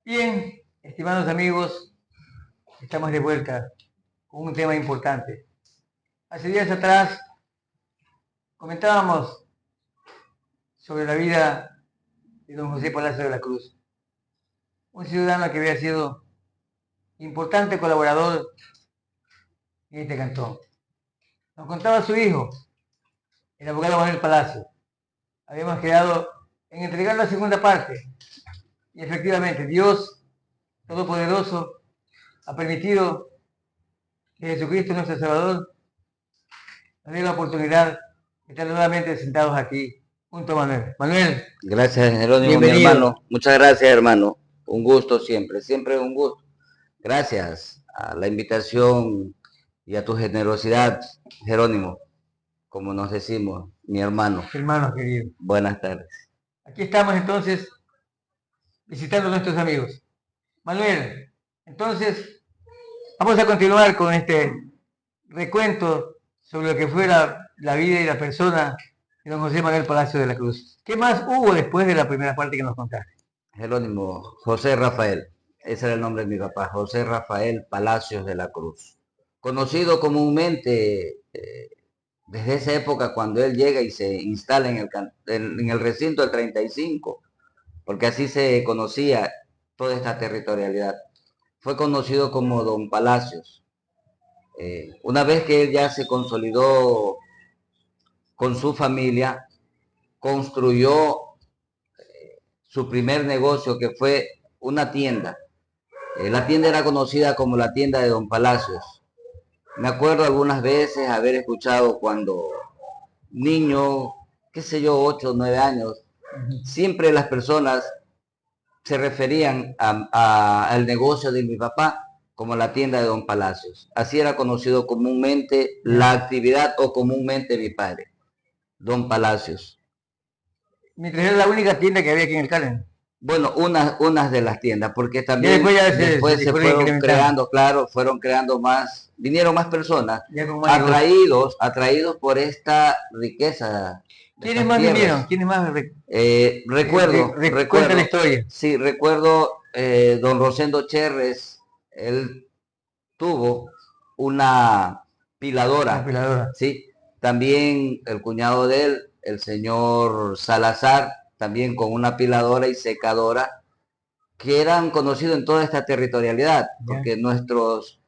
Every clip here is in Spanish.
Bien, estimados amigos, estamos de vuelta con un tema importante. Hace días atrás comentábamos sobre la vida de don José Palacio de la Cruz, un ciudadano que había sido importante colaborador en este cantón. Nos contaba su hijo, el abogado Manuel Palacio. Habíamos quedado en entregar la segunda parte y efectivamente Dios Todopoderoso ha permitido que Jesucristo nuestro Salvador nos dé la oportunidad de estar nuevamente sentados aquí junto a Manuel. Manuel, gracias, Jerónimo, mi bienvenido. hermano. Muchas gracias, hermano. Un gusto siempre, siempre un gusto. Gracias a la invitación y a tu generosidad, Jerónimo, como nos decimos, mi hermano. Hermanos queridos. Buenas tardes. Aquí estamos entonces visitando a nuestros amigos. Manuel, entonces vamos a continuar con este recuento sobre lo que fue la vida y la persona de don José Manuel Palacio de la Cruz. ¿Qué más hubo después de la primera parte que nos contaste? Jerónimo, José Rafael, ese era el nombre de mi papá, José Rafael Palacios de la Cruz. Conocido comúnmente desde esa época cuando él llega y se instala en el recinto del 35, porque así se conocía toda esta territorialidad. Fue conocido como Don Palacios. Una vez que él ya se consolidó con su familia, construyó su primer negocio, que fue una tienda. La tienda era conocida como la tienda de Don Palacios. Me acuerdo algunas veces haber escuchado cuando niño, qué sé yo, 8 o 9 años, siempre las personas se referían al negocio de mi papá como la tienda de Don Palacios. Así era conocido comúnmente la actividad o comúnmente mi padre, Don Palacios. Mientras era la única tienda que había aquí en el Carmen. Bueno, unas de las tiendas, porque Ya también después después se fueron fueron incrementando. creando, claro, fueron creando más, vinieron más personas Ya con más negocios. atraídos por esta riqueza de ¿Quiénes estas más tierras. vinieron? ¿Quiénes más? Cuenta la Recuerdo, historia. sí, recuerdo don Rosendo Cherres, él tuvo una Una piladora, peladora. sí, también el cuñado de él, el señor Salazar, también con una piladora y secadora, que eran conocidos en toda esta territorialidad, porque nuestros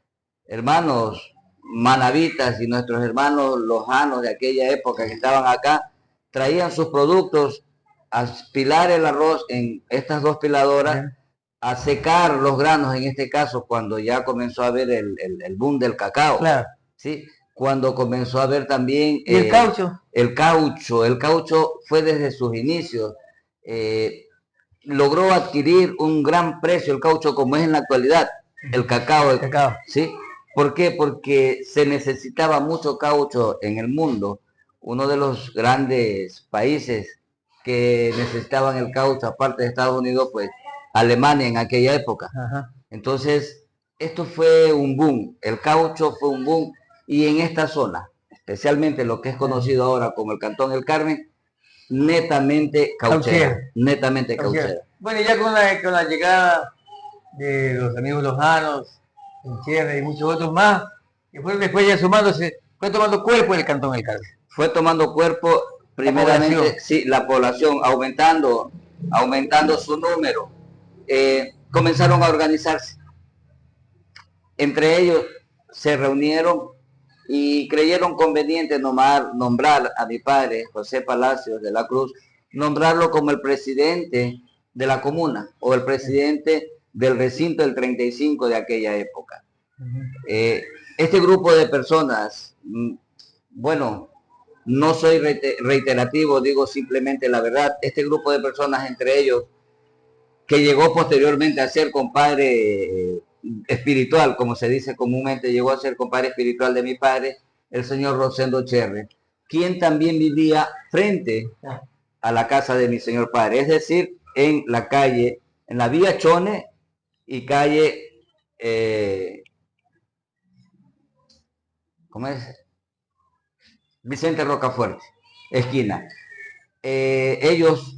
hermanos manavitas y nuestros hermanos lojanos de aquella época que estaban acá, traían sus productos a pilar el arroz en estas dos piladoras, a secar los granos, en este caso, cuando ya comenzó a haber el boom del cacao. Claro. ¿Sí? Cuando comenzó a haber también ¿Y el caucho? El caucho fue desde sus inicios. Logró adquirir un gran precio el caucho como es en la actualidad, el cacao. ¿Sí? ¿Por qué? Porque se necesitaba mucho caucho en el mundo. Uno de los grandes países que necesitaban el caucho, aparte de Estados Unidos, pues Alemania en aquella época. Ajá. Entonces, esto fue un boom, el caucho fue un boom, y en esta zona, especialmente lo que es conocido ahora como el Cantón El Carmen, netamente cauchera. Netamente cauchera. Bueno, y ya con la llegada de los amigos lojanos, Gutiérrez y muchos otros más, que fueron después ya sumándose, fue tomando cuerpo el Cantón El Carmen. Fue tomando cuerpo, primeramente, sí, la población, aumentando su número. Comenzaron a organizarse. Entre ellos se reunieron y creyeron conveniente nombrar a mi padre, José Palacios de la Cruz, nombrarlo como el presidente de la comuna o el presidente del recinto del 35 de aquella época. Este grupo de personas, bueno, no soy reiterativo, digo simplemente la verdad, este grupo de personas, entre ellos, que llegó posteriormente a ser compadre espiritual, como se dice comúnmente, llegó a ser compadre espiritual de mi padre, el señor Rosendo Cherre, quien también vivía frente a la casa de mi señor padre, es decir, en la calle, en la vía Chone y calle, ¿cómo es? Vicente Rocafuerte, esquina. Ellos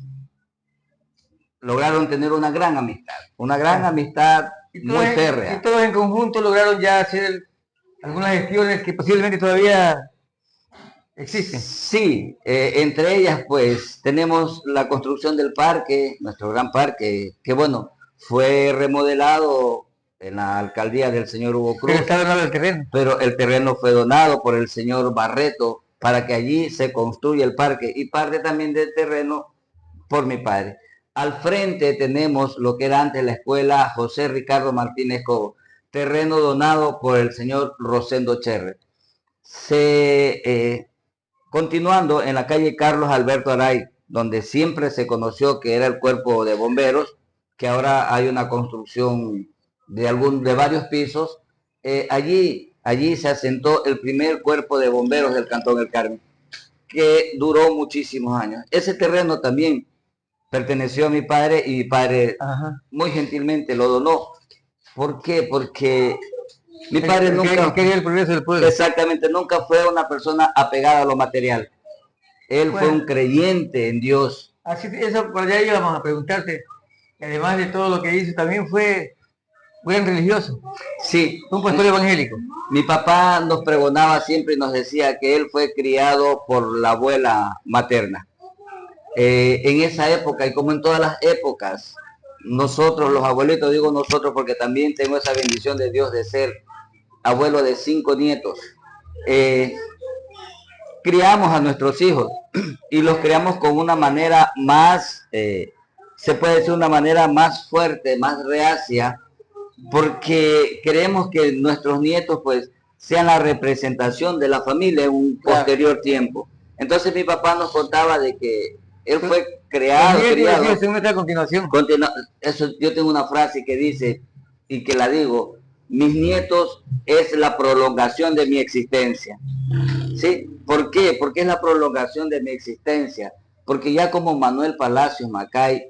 lograron tener una gran amistad muy Y férrea. todos en conjunto lograron ya hacer algunas gestiones que posiblemente todavía existen. Sí, entre ellas pues tenemos la construcción del parque, nuestro gran parque, que bueno, fue remodelado en la alcaldía del señor Hugo Cruz, Pero está donado el terreno. pero el terreno fue donado por el señor Barreto para que allí se construya el parque y parte también del terreno por mi padre. Al frente tenemos lo que era antes la escuela José Ricardo Martínez Cobo, terreno donado por el señor Rosendo Cherre. Continuando en la calle Carlos Alberto Aray, donde siempre se conoció que era el cuerpo de bomberos, que ahora hay una construcción de varios pisos, allí se asentó el primer cuerpo de bomberos del Cantón El Carmen, que duró muchísimos años. Ese terreno también perteneció a mi padre y mi padre muy gentilmente lo donó. ¿Por qué? Porque mi padre nunca quería el progreso del pueblo. Exactamente, nunca fue una persona apegada a lo material. Él fue un creyente en Dios. Así, eso por allá íbamos a preguntarte. Y además de todo lo que hizo, también fue buen religioso. Sí. Un pastor evangélico. Mi papá nos pregonaba siempre y nos decía que él fue criado por la abuela materna. En esa época, y como en todas las épocas, nosotros los abuelitos, digo nosotros porque también tengo esa bendición de Dios de ser abuelo de 5 nietos, criamos a nuestros hijos y los criamos con una manera más, se puede decir una manera más fuerte, más reacia, porque queremos que nuestros nietos pues sean la representación de la familia en un posterior tiempo. Entonces mi papá nos contaba de que él fue criado. A continuación. Eso, yo tengo una frase que dice, y que la digo: mis nietos es la prolongación de mi existencia. ¿Sí? ¿Por qué? Porque es la prolongación de mi existencia. Porque ya como Manuel Palacios Macay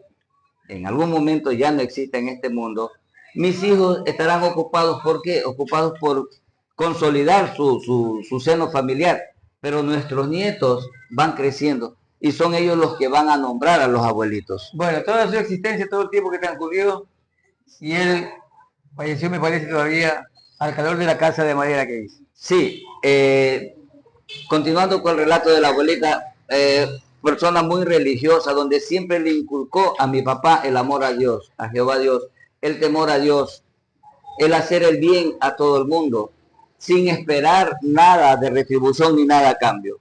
en algún momento ya no existe en este mundo, mis hijos estarán ocupados, ¿por qué? Ocupados por consolidar su seno familiar. Pero nuestros nietos van creciendo y son ellos los que van a nombrar a los abuelitos. Bueno, toda su existencia, todo el tiempo que transcurrió, y él falleció, me parece, todavía al calor de la casa de madera que hizo. Sí, continuando con el relato de la abuelita, persona muy religiosa, donde siempre le inculcó a mi papá el amor a Dios, a Jehová Dios, el temor a Dios, el hacer el bien a todo el mundo, sin esperar nada de retribución ni nada a cambio.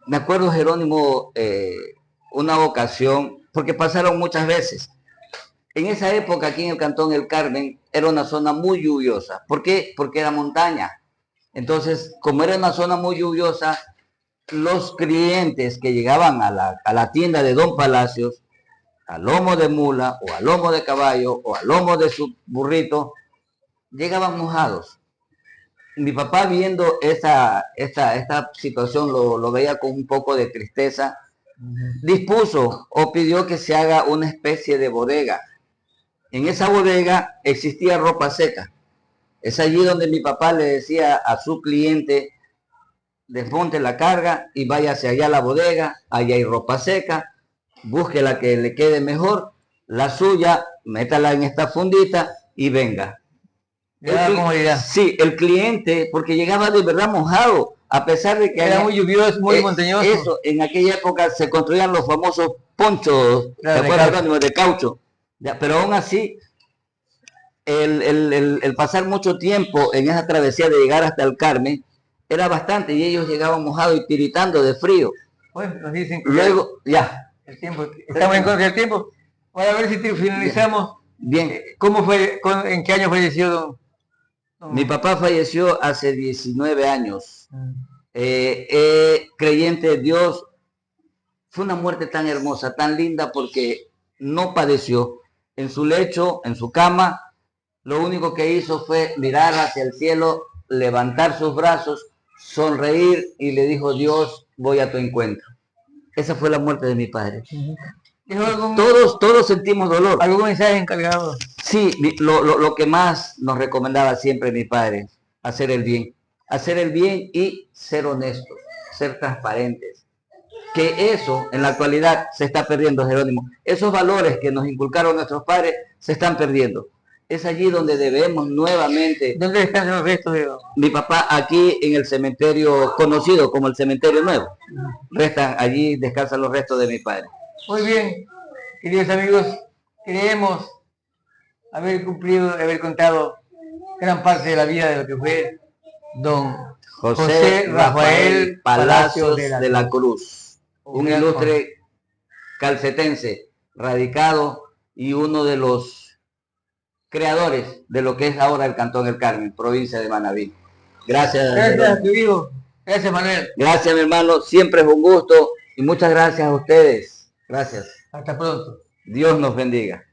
Me acuerdo, Jerónimo, una ocasión, porque pasaron muchas veces. En esa época, aquí en el Cantón El Carmen, era una zona muy lluviosa. ¿Por qué? Porque era montaña. Entonces, como era una zona muy lluviosa, los clientes que llegaban a la tienda de Don Palacios, a lomo de mula, o a lomo de caballo, o a lomo de su burrito, llegaban mojados. Mi papá, viendo esta situación, lo veía con un poco de tristeza, dispuso o pidió que se haga una especie de bodega. En esa bodega existía ropa seca. Es allí donde mi papá le decía a su cliente: desmonte la carga y váyase allá a la bodega, allá hay ropa seca, busque la que le quede mejor, la suya, métala en esta fundita y venga. Sí, el cliente, porque llegaba de verdad mojado, a pesar de que era muy lluvioso, muy montañoso. Eso, en aquella época se construían los famosos ponchos, claro, de caucho. Ya, pero aún así, el pasar mucho tiempo en esa travesía de llegar hasta el Carmen era bastante, y ellos llegaban mojados y tiritando de frío. Bueno, nos dicen que luego, ya. El tiempo, estamos en contra del tiempo. Para ver si finalizamos. Bien. ¿Cómo fue, en qué año falleció don? Mi papá falleció hace 19 años. Creyente de Dios. Fue una muerte tan hermosa, tan linda, porque no padeció. En su lecho, en su cama, lo único que hizo fue mirar hacia el cielo, levantar sus brazos, sonreír, y le dijo: Dios, voy a tu encuentro. Esa fue la muerte de mi padre. Todos sentimos dolor. ¿Algún mensaje encargado? Sí, lo que más nos recomendaba siempre mi padre: hacer el bien y ser honestos, ser transparentes. que eso en la actualidad se está perdiendo, Jerónimo. Esos valores que nos inculcaron nuestros padres se están perdiendo. Es allí donde debemos nuevamente... ¿Dónde descansan los restos de mi papá? Aquí en el cementerio conocido como el Cementerio Nuevo. Allí descansan los restos de mi padre. Muy bien, queridos amigos, creemos haber cumplido, haber contado gran parte de la vida de lo que fue don José Rafael Palacios de la Cruz, un ilustre calcetense, radicado y uno de los creadores de lo que es ahora el Cantón El Carmen, provincia de Manabí. Gracias. Gracias, querido. Gracias, Manuel. Gracias, mi hermano. Siempre es un gusto y muchas gracias a ustedes. Gracias. Hasta pronto. Dios nos bendiga.